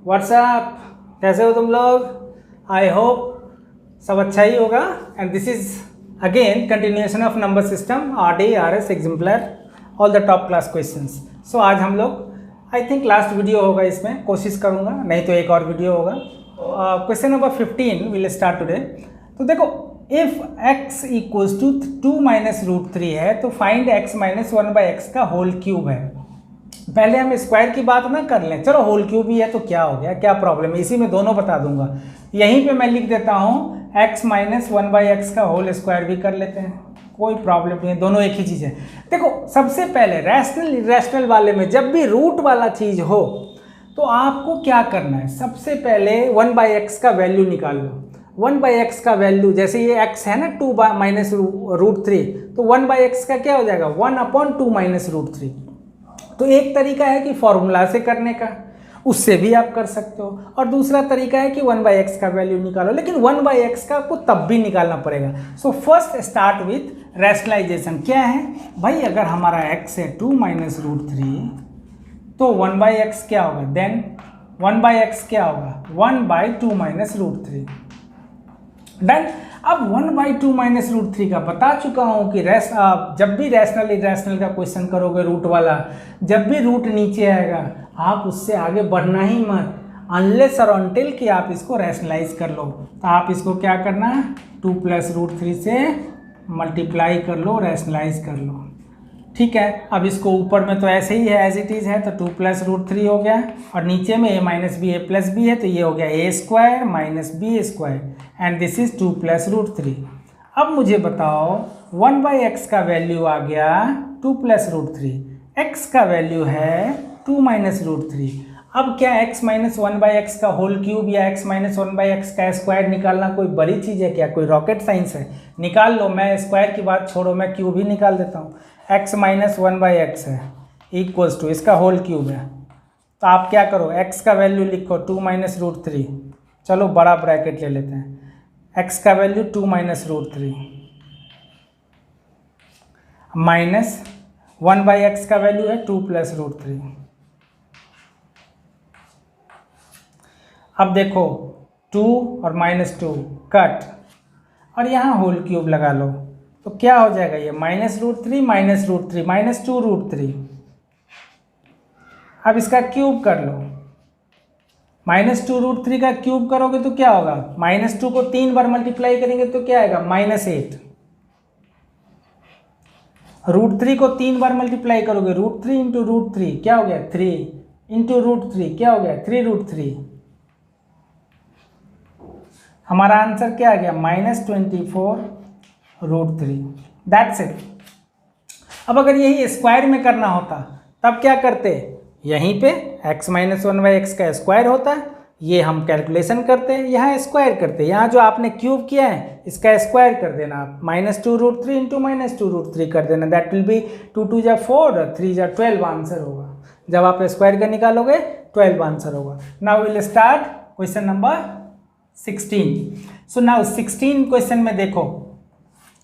WhatsApp, कैसे हो तुम लोग? आई होप सब अच्छा ही होगा। And this is again continuation of number system RD RS exemplar all the top class questions. So आज हम लोग आई थिंक लास्ट वीडियो होगा, इसमें कोशिश करूंगा, नहीं तो एक और वीडियो होगा। Question number 15 will start today. तो देखो, if x equals to 2 minus root 3 है तो फाइंड x माइनस 1/x का होल क्यूब है। पहले हम स्क्वायर की बात ना कर लें, चलो होल क्यूब ही है तो क्या हो गया, क्या प्रॉब्लम है, इसी में दोनों बता दूंगा। यहीं पे मैं लिख देता हूँ x माइनस 1/x का होल स्क्वायर भी कर लेते हैं, कोई प्रॉब्लम नहीं है, दोनों एक ही चीज़ है। देखो, सबसे पहले रैशनल इरेशनल वाले में जब भी रूट वाला चीज़ हो तो आपको क्या करना है, सबसे पहले 1/x का वैल्यू निकाल लो। 1/x का वैल्यू, जैसे ये x है ना 2 माइनस रूट 3, तो 1/x का क्या हो जाएगा 1/2 माइनस रूट 3। तो एक तरीका है कि फॉर्मूला से करने का, उससे भी आप कर सकते हो, और दूसरा तरीका है कि 1/x का वैल्यू निकालो, लेकिन 1/x का आपको तब भी निकालना पड़ेगा। So first start with rationalisation. क्या है भाई, अगर हमारा x है 2 माइनस रूट 3 तो 1/x क्या होगा, देन 1/x क्या होगा 1/2 माइनस रूट 3। डन। अब 1/2 माइनस रूट 3 का बता चुका हूं कि जब भी रैशनल इरेशनल का क्वेश्चन करोगे रूट वाला, जब भी रूट नीचे आएगा आप उससे आगे बढ़ना ही मत, अनलेस और अनटिल कि आप इसको रैशनलाइज कर लो। तो आप इसको क्या करना, 2 प्लस रूट 3 से मल्टीप्लाई कर लो, रैशनलाइज कर लो। ठीक है, अब इसको ऊपर में तो ऐसे ही है, एज इट इज़ है, तो 2 प्लस रूट 3 हो गया, और नीचे में a minus b a plus b है, तो ये हो गया a square minus b square, and this is 2 plus root 3। अब मुझे बताओ 1/x का वैल्यू आ गया 2 प्लस रूट 3, x का वैल्यू है 2 माइनस रूट 3। अब क्या x माइनस 1/x का होल क्यूब या x माइनस 1/x का स्क्वायर निकालना कोई बड़ी चीज़ है क्या, कोई रॉकेट साइंस है? निकाल लो, मैं स्क्वायर की बात छोड़ो, मैं क्यूब ही निकाल देता हूँ। x माइनस 1/x है इक्वल्स टू, इसका होल क्यूब है, तो आप क्या करो, x का वैल्यू लिखो 2 माइनस रूट 3, चलो बड़ा ब्रैकेट ले लेते हैं, x का value 2 minus root 3 minus 1/x का वैल्यू है 2 प्लस रूट 3। अब देखो 2 और -2 कट, और यहाँ होल क्यूब लगा लो, तो क्या हो जाएगा ये माइनस रूट 3 माइनस 2 रूट 3। अब इसका क्यूब कर लो, -2 रूट 3 का क्यूब करोगे तो क्या होगा, -2 को 3 बार मल्टीप्लाई करेंगे तो क्या आएगा -8। रूट 3 को 3 बार मल्टीप्लाई करोगे, रूट 3 इंटू रूट 3 क्या हो गया 3 इंटू रूट 3 क्या हो गया 3 रूट 3। हमारा आंसर क्या आ गया -24 रूट 3। That's it. अब अगर यही स्क्वायर में करना होता तब क्या करते, यहीं पे x माइनस 1/x का स्क्वायर होता, ये हम कैलकुलेशन करते, यहाँ स्क्वायर करते, यहाँ जो आपने क्यूब किया है इसका स्क्वायर कर देना आप, -2 रूट 3 इंटू -2 रूट 3 कर देना, दैट विल बी 2 2 जा 4 3 जा 12 आंसर होगा। जब आप स्क्वायर का निकालोगे 12 आंसर होगा। Now will start question number 16। So now 16 question में देखो,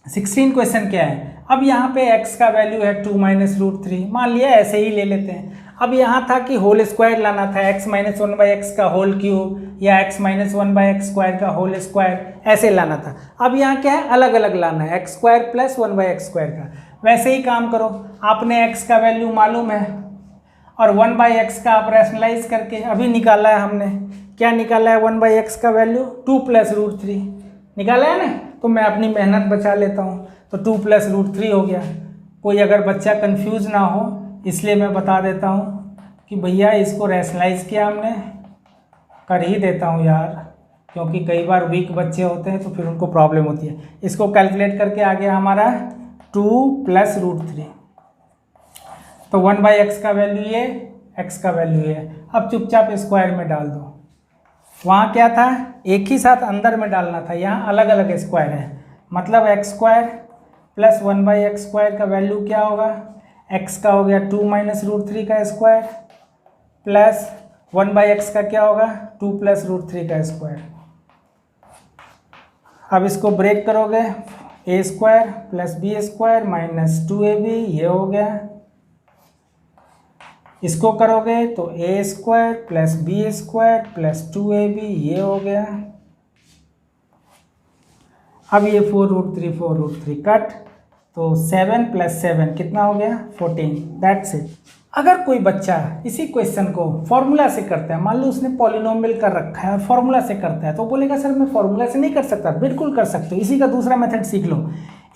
16 क्वेश्चन क्या है, अब यहाँ पे x का वैल्यू है 2 माइनस रूट 3, मान लिया ऐसे ही ले लेते हैं। अब यहाँ था कि होल स्क्वायर लाना था, x माइनस 1/x का होल क्यूब या x माइनस 1/x स्क्वायर का होल स्क्वायर, ऐसे लाना था। अब यहाँ क्या है, अलग अलग लाना है, x square plus 1/x square का। वैसे ही काम करो, आपने x का वैल्यू मालूम है और 1/x का आप रैशनलाइज करके अभी निकाला है हमने, क्या निकाला है 1/x का वैल्यू 2 प्लस रूट 3 निकाला है ना, तो मैं अपनी मेहनत बचा लेता हूँ, तो 2 प्लस रूट 3 हो गया। कोई अगर बच्चा कंफ्यूज ना हो इसलिए मैं बता देता हूँ कि भैया इसको रैशनलाइज किया हमने, कर ही देता हूँ यार, क्योंकि कई बार वीक बच्चे होते हैं तो फिर उनको प्रॉब्लम होती है। इसको कैलकुलेट करके आ गया हमारा 2 प्लस रूट 3, तो 1/x का वैल्यू ये, x का वैल्यू ये। अब चुपचाप स्क्वायर में डाल दो, वहाँ क्या था एक ही साथ अंदर में डालना था, यहाँ अलग अलग स्क्वायर है, मतलब x square plus 1/x square का वैल्यू क्या होगा, x का हो गया 2 माइनस रूट 3 का स्क्वायर प्लस 1/x का क्या होगा 2 प्लस रूट 3 का स्क्वायर। अब इसको ब्रेक करोगे, a square plus b square minus 2ab, ये हो गया इसको करोगे तो a square plus b square plus 2ab ये हो गया। अब ये 4√3 कट, तो 7 + 7 कितना हो गया 14। That's it. अगर कोई बच्चा इसी क्वेश्चन को फॉर्मूला से करता है, मान लो उसने पॉलिनोमियल कर रखा है और फॉर्मूला से करता है, तो बोलेगा सर मैं फॉर्मूला से नहीं कर सकता। बिल्कुल कर सकते हो, इसी का दूसरा मेथड सीख लो।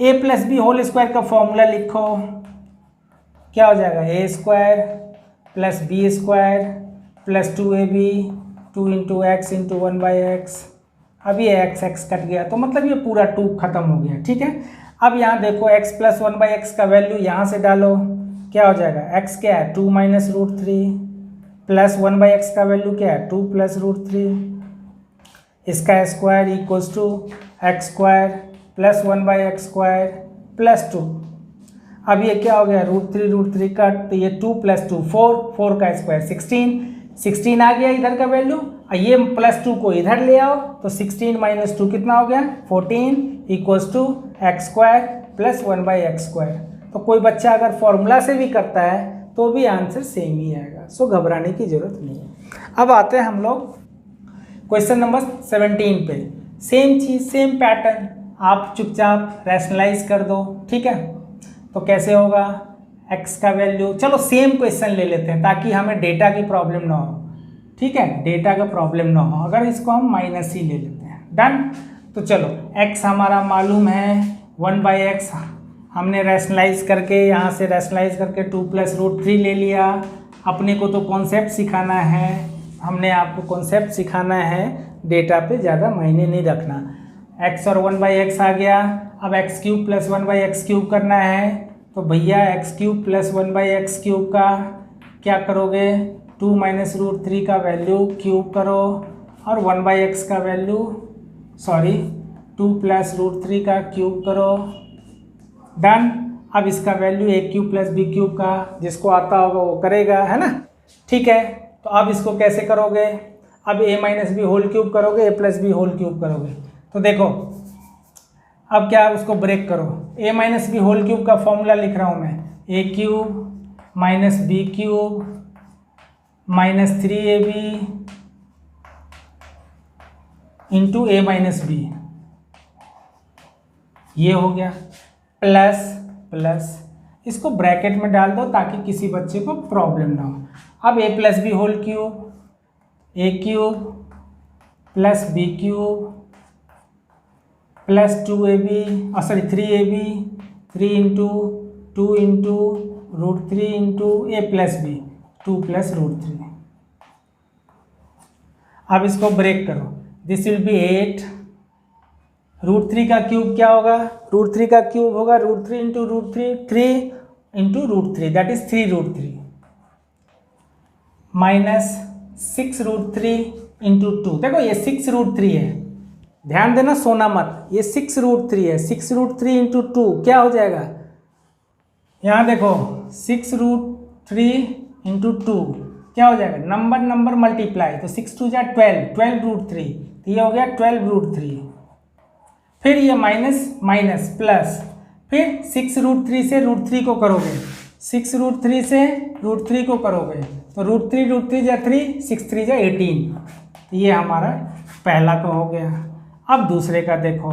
a + b² का फॉर्मूला लिखो, क्या हो जाएगा a² + b² + 2ab 2 × x × 1/x। अब ये x कट गया, तो मतलब ये पूरा 2 खत्म हो गया। ठीक है, अब यहाँ देखो x + 1/x का वैल्यू यहाँ से डालो, क्या हो जाएगा x क्या है 2 - √3 प्लस 1/x का वैल्यू क्या है 2 + √3, इसका square equals to x² + 1/x² + 2। अब ये क्या हो गया √3 कट, तो ये 2 + 2 4 का स्क्वायर 16 आ गया इधर का वैल्यू। ये +2 को इधर ले आओ, तो 16 - 2 कितना हो गया 14 इक्वल्स टू x² + 1/x²। तो कोई बच्चा अगर फॉर्मूला से भी करता है तो भी आंसर सेम ही आएगा, सो घबराने की जरूरत नहीं है। अब आते हैं हम लोग क्वेश्चन नंबर 17 पे। सेम चीज़ सेम पैटर्न, आप चुपचाप रैशनलाइज कर दो। ठीक है, तो कैसे होगा x का वैल्यू, चलो सेम क्वेश्चन ले लेते हैं ताकि हमें डेटा की प्रॉब्लम ना हो। ठीक है, डेटा का प्रॉब्लम ना हो, अगर इसको हम माइनस ही ले लेते हैं। डन। तो चलो x हमारा मालूम है 1/x, हमने रैशनलाइज करके यहाँ से रैशनलाइज करके 2 + √3 ले लिया। अपने को तो कॉन्सेप्ट सिखाना है, हमने आपको कॉन्सेप्ट सिखाना है, डेटा पे ज़्यादा मायने नहीं रखना। x और 1/x आ गया। अब x³ + 1/x³ करना है, तो भैया x³ + 1/x³ का क्या करोगे 2 - √3 का वैल्यू क्यूब करो और 1/x का वैल्यू 2 + √3 का क्यूब करो। डन। अब इसका वैल्यू a³ + b³ का जिसको आता होगा वो करेगा, है ना। ठीक है, तो अब इसको कैसे करोगे, अब a - b³ करोगे, a + b³ करोगे। तो देखो अब क्या उसको ब्रेक करो, a - b³ का फॉर्मूला लिख रहा हूँ मैं, a³ - b³ - 3ab × a - b, ये हो गया प्लस इसको ब्रैकेट में डाल दो ताकि किसी बच्चे को प्रॉब्लम ना हो। अब a + b³ a³ + b³ + 3ab 3 × 2 × √3 × a + b 2 + √3। अब इसको ब्रेक करो, दिस विल बी 8। √3 का क्यूब क्या होगा, √3 का क्यूब होगा √3 × √3 3 × √3 दैट इज 3√3 -6√3 × 2। देखो ये 6√3 है, ध्यान देना सोना मत, ये 6√3 है। 6√3 × 2 क्या हो जाएगा, यहाँ देखो 6√3 × 2 क्या हो जाएगा, नंबर मल्टीप्लाई, तो 6 × 2 = 12 √3, तो ये हो गया 12√3। फिर ये माइनस प्लस, फिर 6√3 से √3 को करोगे, 6√3 से √3 को करोगे, तो √3 × 3 6 3 = 18। तो ये हमारा पहला का हो गया। अब दूसरे का देखो,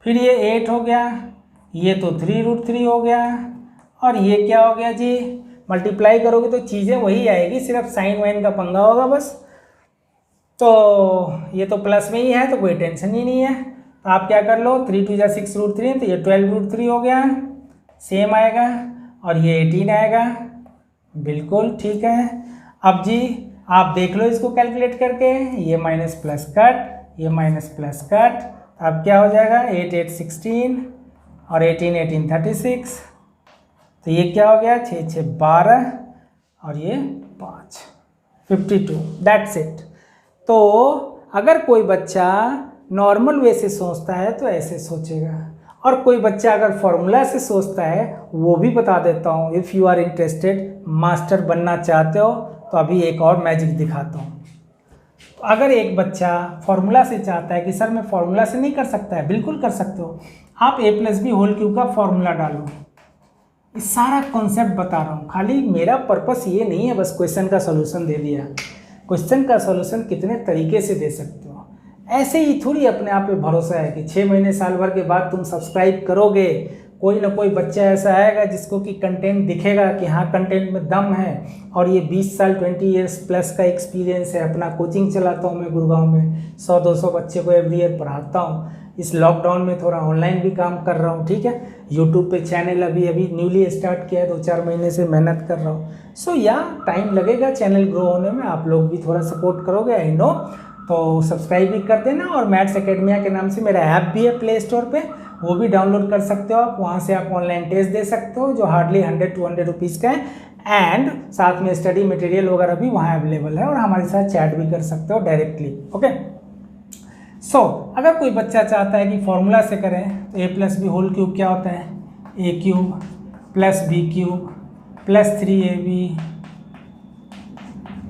फिर ये 8 हो गया, ये तो 3√3 हो गया, और ये क्या हो गया जी, मल्टीप्लाई करोगे तो चीज़ें वही आएगी, सिर्फ साइन वाइन का पंगा होगा बस। तो ये तो प्लस में ही है तो कोई टेंशन ही नहीं है। तो आप क्या कर लो, 3 × 2 = 6√3, तो ये 12√3 हो गया, सेम आएगा, और ये 18 आएगा। बिल्कुल ठीक है। अब जी आप देख लो इसको कैलकुलेट करके, ये माइनस प्लस कट, ये माइनस प्लस कट, अब क्या हो जाएगा 8 8 16 और 18 18 36। तो ये क्या हो गया 6 6 12 और ये 5 52। That's it. तो अगर कोई बच्चा नॉर्मल वे से सोचता है तो ऐसे सोचेगा, और कोई बच्चा अगर फॉर्मूला से सोचता है वो भी बता देता हूँ। If you are interested, master बनना चाहते हो तो अभी एक और मैजिक दिखाता हूँ। तो अगर एक बच्चा फॉर्मूला से चाहता है कि सर मैं फॉर्मूला से नहीं कर सकता है, बिल्कुल कर सकते हो। आप a + b होल क्यूब का फॉर्मूला डालो, इस सारा कॉन्सेप्ट बता रहा हूँ, खाली मेरा पर्पस ये नहीं है बस क्वेश्चन का सॉल्यूशन दे दिया। क्वेश्चन का सॉल्यूशन कितने तरीके से दे सकते हो, ऐसे ही थोड़ी अपने आप पे भरोसा है कि 6 महीने साल भर के बाद तुम सब्सक्राइब करोगे, कोई ना कोई बच्चा ऐसा आएगा जिसको कि कंटेंट दिखेगा कि हाँ कंटेंट में दम है, और ये 20 साल 20 ईयर्स प्लस का एक्सपीरियंस है। अपना कोचिंग चलाता हूँ मैं गुड़गांव में, 100-200 बच्चे को एवरी ईयर पढ़ाता हूँ। इस लॉकडाउन में थोड़ा ऑनलाइन भी काम कर रहा हूँ, ठीक है। यूट्यूब पे चैनल अभी न्यूली स्टार्ट किया है, 2-4 महीने से मेहनत कर रहा हूँ। सो या टाइम लगेगा चैनल ग्रो होने में, आप लोग भी थोड़ा सपोर्ट करोगे, आई नो। तो सब्सक्राइब भी कर देना, और मैथ्स एकेडमिया के नाम से मेरा ऐप भी है प्ले स्टोर पे, वो भी डाउनलोड कर सकते हो आप। वहाँ से आप ऑनलाइन टेस्ट दे सकते हो जो हार्डली 100-200 रुपीज़ का है, एंड साथ में स्टडी मटेरियल वगैरह भी वहाँ अवेलेबल है, और हमारे साथ चैट भी कर सकते हो डायरेक्टली, ओके। सो अगर कोई बच्चा चाहता है कि फॉर्मूला से करें तो a+b होल क्यूब क्या होता है, a³ + b³ +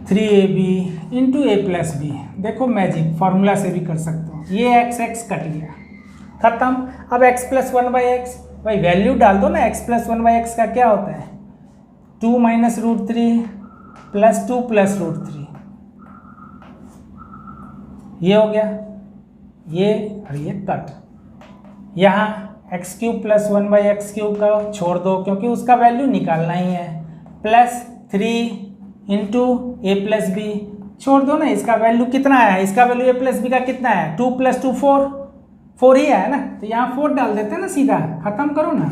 3ab into a+b। देखो मैजिक, फॉर्मूला से भी कर सकते हो। ये x कट गया, खत्म। अब x + 1/x, भाई वैल्यू डाल दो ना। x + 1/x का क्या होता है, 2 - √3 + 2 + √3, ये हो गया, ये और ये कट। यहाँ x³ + 1/x³ का छोड़ दो क्योंकि उसका वैल्यू निकालना ही है, +3 इंटू a+b छोड़ दो ना। इसका वैल्यू कितना है, इसका वैल्यू a+b का कितना है, 2 + 2 4 ही है ना, तो यहाँ 4 डाल देते हैं ना, सीधा खत्म करो ना।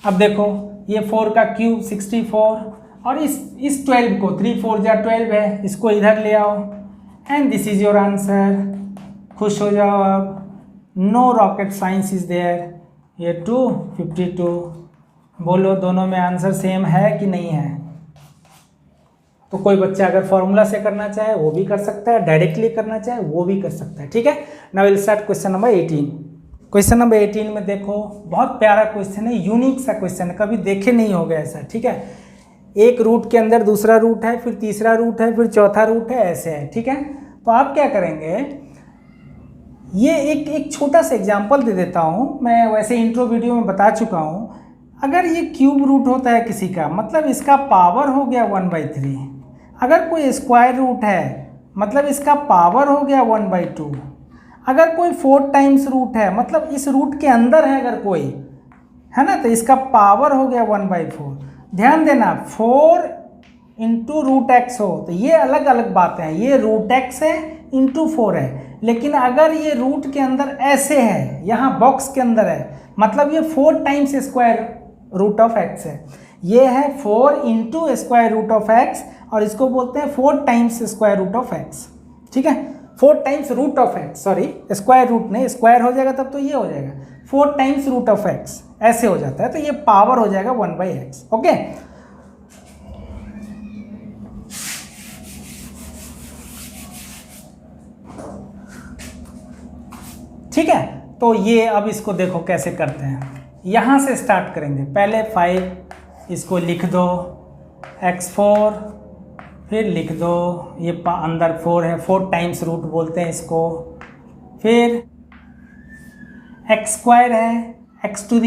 अब देखो ये 4 का क्यूब 64, और इस 12 को 3 4 जा 12 है, इसको इधर ले आओ, and this is your answer. खुश हो जाओ अब, no rocket science is there. ये 252, बोलो दोनों में आंसर सेम है कि नहीं है। तो कोई बच्चा अगर फॉर्मूला से करना चाहे वो भी कर सकता है, डायरेक्टली करना चाहे वो भी कर सकता है, ठीक है। Now will start question number 18। Question number 18 में देखो, बहुत प्यारा क्वेश्चन है, यूनिक सा क्वेश्चन है, कभी देखे नहीं होगा ऐसा, ठीक है। एक रूट के अंदर दूसरा रूट है, फिर तीसरा रूट है, फिर चौथा रूट है, ऐसे है, ठीक है। तो आप क्या करेंगे, ये एक छोटा सा एग्जाम्पल दे देता हूँ मैं, वैसे इंट्रो वीडियो में बता चुका हूँ। अगर ये क्यूब रूट होता है किसी का, मतलब इसका पावर हो गया 1/3। अगर कोई स्क्वायर रूट है, मतलब इसका पावर हो गया 1/2। अगर कोई 4 टाइम्स रूट है, मतलब इस रूट के अंदर है अगर कोई, है ना, तो इसका पावर हो गया 1/4। ध्यान देना, 4 इंटू √x हो तो ये अलग अलग बातें हैं, ये √x है इंटू 4 है। लेकिन अगर ये रूट के अंदर ऐसे है, यहाँ बॉक्स के अंदर है, मतलब ये 4 टाइम्स √x है। ये है 4 इंटू √x, और इसको बोलते हैं 4 टाइम्स √x, ठीक है। 4 times √x, sorry square root नहीं, स्क्वायर हो जाएगा तब तो ये हो जाएगा 4 टाइम्स √x, ऐसे हो जाता है, तो ये पावर हो जाएगा 1/x, ओके। ठीक है, तो ये अब इसको देखो कैसे करते हैं। यहाँ से स्टार्ट करेंगे, पहले 5 इसको लिख दो, x4 फिर लिख दो, ये अंदर 4 है, 4 टाइम्स रूट बोलते हैं इसको। फिर x² है, x⁴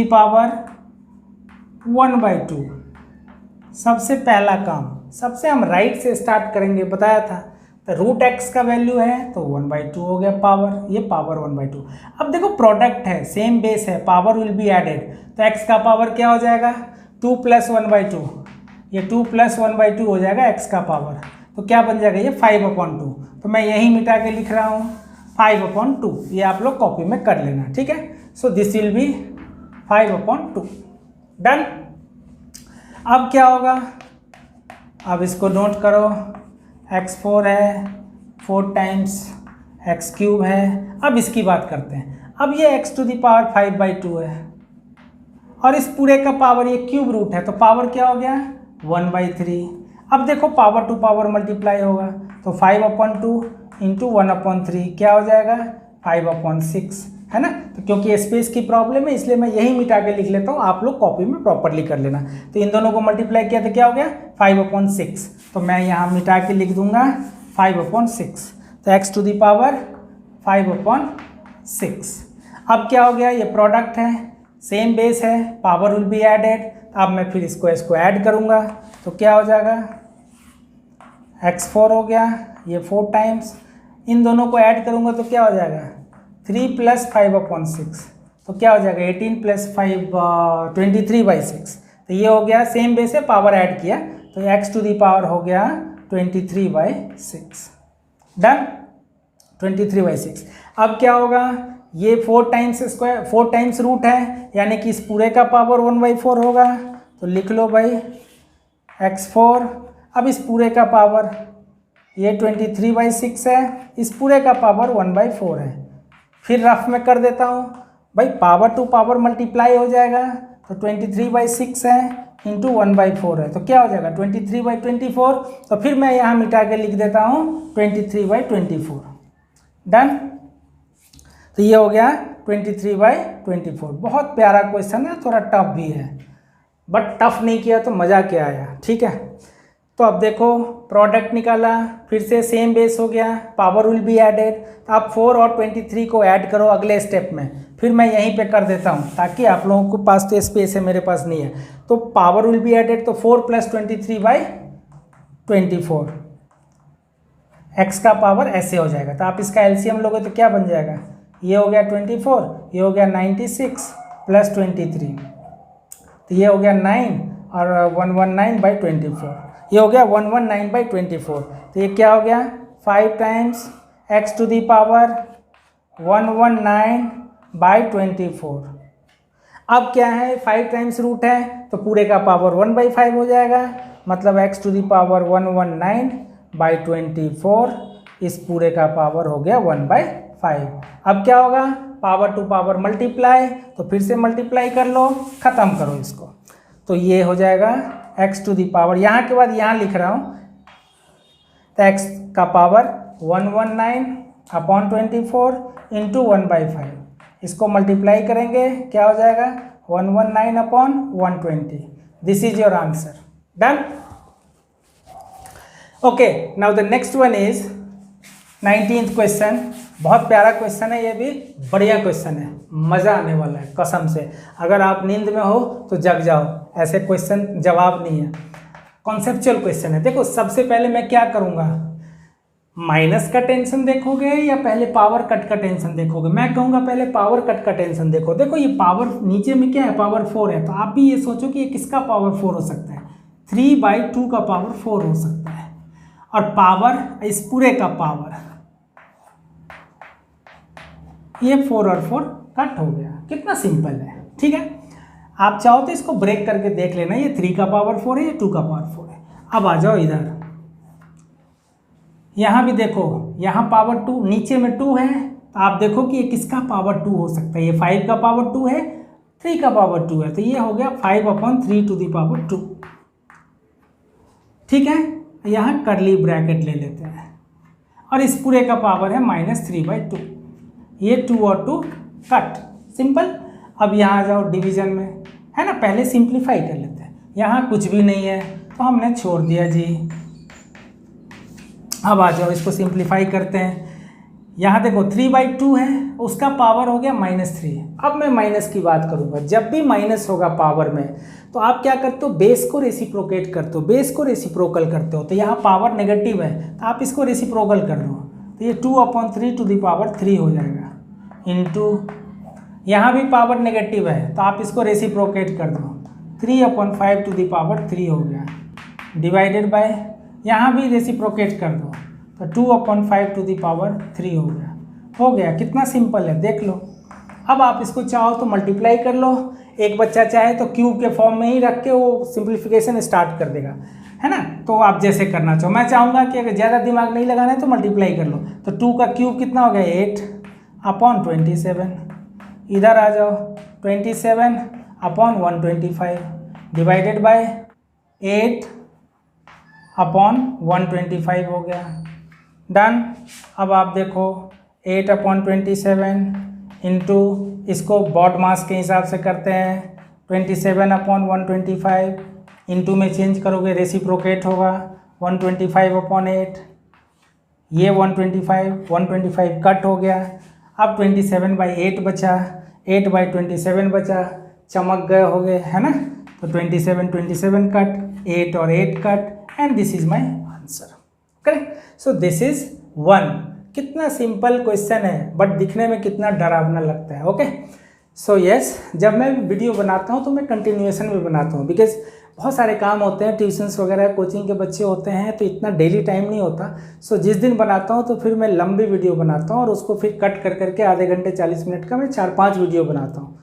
1/2। सबसे पहला काम, सबसे हम राइट से स्टार्ट करेंगे, बताया था। तो √x का वैल्यू है तो 1/2 हो गया पावर, ये पावर 1/2। अब देखो प्रोडक्ट है, सेम बेस है, पावर विल बी एडेड, तो x का पावर क्या हो जाएगा, 2 + 1/2, ये 2 + 1/2 हो जाएगा x का पावर। तो क्या बन जाएगा, ये 5/2। तो मैं यही मिटा के लिख रहा हूँ 5/2, ये आप लोग कॉपी में कर लेना, ठीक है। So this will be 5/2, done. अब क्या होगा, अब इसको नोट करो, x4 है, 4 टाइम्स x³ है। अब इसकी बात करते हैं। अब ये x⁴ 5/2 है, और इस पूरे का पावर, ये क्यूब रूट है, तो पावर क्या हो गया 1/3। अब देखो पावर टू पावर मल्टीप्लाई होगा, तो 5/2 इंटू 1/3 क्या हो जाएगा 5/6, है ना। तो क्योंकि स्पेस की प्रॉब्लम है इसलिए मैं यही मिटा के लिख लेता हूँ, आप लोग कॉपी में प्रॉपरली कर लेना। तो इन दोनों को मल्टीप्लाई किया तो क्या हो गया 5/6, तो मैं यहाँ मिटा के लिख दूंगा 5/6, तो x⁴ 5/6। अब क्या हो गया, ये प्रोडक्ट है, सेम बेस है, पावर विल बी एडेड। अब मैं फिर इसको ऐड करूँगा तो क्या हो जाएगा, x4 हो गया, ये 4 टाइम्स, इन दोनों को ऐड करूँगा तो क्या हो जाएगा 3 + 5/6, तो क्या हो जाएगा 18 + 5 23/6। तो ये हो गया, सेम बेस है, पावर ऐड किया तो x⁴ हो गया 23/6। डन, 23/6। अब क्या होगा, ये 4 टाइम्स स्क्वायर, 4 टाइम्स रूट है, यानी कि इस पूरे का पावर 1/4 होगा। तो लिख लो भाई x4। अब इस पूरे का पावर, ये 23/6 है, इस पूरे का पावर 1/4 है। फिर रफ में कर देता हूँ भाई, पावर टू पावर मल्टीप्लाई हो जाएगा, तो 23/6 है इंटू 1/4 है, तो क्या हो जाएगा 23/24। तो फिर मैं यहाँ मिटा के लिख देता हूँ 23/24। डन, तो ये हो गया 23/24। बहुत प्यारा क्वेश्चन है, थोड़ा टफ भी है, बट टफ नहीं किया तो मज़ा क्या आया। ठीक है, तो अब देखो प्रोडक्ट निकाला, फिर से सेम बेस हो गया, पावर विल बी एडेड। तो आप 4 और 23 को ऐड करो अगले स्टेप में, फिर मैं यहीं पे कर देता हूँ ताकि आप लोगों के पास तो स्पेस है, मेरे पास नहीं है। तो पावर विल बी एडेड, तो 4 + 23/24, x का पावर ऐसे हो जाएगा। तो आप इसका एलसीएम लोगे तो क्या बन जाएगा, ये हो गया 24, ये हो गया 96 + 23, तो ये हो गया 9 और 119/24, ये हो गया 119/24। तो ये क्या हो गया 5 टाइम्स x⁴ 119/24। अब क्या है, 5 टाइम्स रूट है तो पूरे का पावर 1/5 हो जाएगा, मतलब x⁴ 119/24, इस पूरे का पावर हो गया 1/5। अब क्या होगा, पावर टू पावर मल्टीप्लाई, तो फिर से मल्टीप्लाई कर लो, ख़त्म करो इसको, तो ये हो जाएगा x⁴, यहाँ के बाद यहाँ लिख रहा हूँ, तो x का पावर 119/24 इंटू 1/5, इसको मल्टीप्लाई करेंगे, क्या हो जाएगा 119/120। This is your answer. Done. Okay, now the next one is 19th question. बहुत प्यारा क्वेश्चन है, ये भी बढ़िया क्वेश्चन है, मज़ा आने वाला है कसम से। अगर आप नींद में हो तो जग जाओ, ऐसे क्वेश्चन जवाब नहीं है, कॉन्सेप्चुअल क्वेश्चन है। देखो सबसे पहले मैं क्या करूँगा, माइनस का टेंशन देखोगे या पहले पावर कट का टेंशन देखोगे। मैं कहूँगा पहले पावर कट का टेंशन देखो। देखो ये पावर नीचे में क्या है, पावर 4 है, तो आप भी ये सोचो कि ये किसका पावर 4 हो सकता है, 3/2 का पावर 4 हो सकता है, और पावर इस पूरे का पावर, ये 4 और 4 कट हो गया। कितना सिंपल है। ठीक है, आप चाहो तो इसको ब्रेक करके देख लेना, ये 3 का पावर 4 है, ये 2 का पावर 4 है। अब आ जाओ इधर, यहाँ भी देखो, यहाँ पावर 2, नीचे में 2 है, तो आप देखो कि ये किसका पावर 2 हो सकता है, ये 5 का पावर 2 है, 3 का पावर 2 है, तो ये हो गया 5/3 ठीक है, यहाँ करली ब्रैकेट ले लेते हैं, और इस पूरे का पावर है -3/2, ये 2 और 2 कट, सिंपल। अब यहाँ जाओ डिवीजन में, है ना, पहले सिंप्लीफाई कर लेते हैं। यहाँ कुछ भी नहीं है तो हमने छोड़ दिया जी। अब आ जाओ इसको सिंप्लीफाई करते हैं। यहाँ देखो 3/2 है, उसका पावर हो गया -3। अब मैं माइनस की बात करूँगा, जब भी माइनस होगा पावर में तो आप क्या करते हो, बेस को रेसिप्रोकेट करते हो, बेस को रेसिप्रोकल करते हो। तो यहाँ पावर नेगेटिव है तो आप इसको रेसिप्रोकल कर लो, तो ये 2/3 हो जाएगा, इंटू यहाँ भी पावर नेगेटिव है तो आप इसको रेसिप्रोकेट कर दो, 3/5 हो गया, डिवाइडेड बाय यहाँ भी रेसिप्रोकेट कर दो तो 2/5 हो गया। कितना सिंपल है, देख लो। अब आप इसको चाहो तो मल्टीप्लाई कर लो, एक बच्चा चाहे तो क्यूब के फॉर्म में ही रख के वो सिंप्लीफिकेशन स्टार्ट कर देगा, है ना। तो आप जैसे करना चाहो, मैं चाहूँगा कि अगर ज़्यादा दिमाग नहीं लगाना है तो मल्टीप्लाई कर लो। तो 2 का क्यूब कितना हो गया, 8/27। इधर आ जाओ, 27/125 डिवाइडेड बाय 8/125 हो गया। डन। अब आप देखो 8/27 इंटू, इसको बॉड मास के हिसाब से करते हैं, 27/125 इंटू में चेंज करोगे रेसिप्रोकेट होगा 125/8, ये 125 कट हो गया। अब 27/8 बचा, 8/27 बचा, चमक गए हो गए, है ना। तो 27 कट, 8 और 8 cut, and this is my answer. Correct. So this is 1। कितना सिंपल क्वेश्चन है बट दिखने में कितना डरावना लगता है। ओके। सो यस, जब मैं वीडियो बनाता हूँ तो मैं कंटिन्यूएशन में बनाता हूँ, बिकॉज बहुत सारे काम होते हैं, ट्यूशन्स वगैरह कोचिंग के बच्चे होते हैं, तो इतना डेली टाइम नहीं होता। सो जिस दिन बनाता हूँ तो फिर मैं लंबी वीडियो बनाता हूँ और उसको फिर कट कर करके आधे घंटे 40 मिनट का मैं 4-5 वीडियो बनाता हूँ।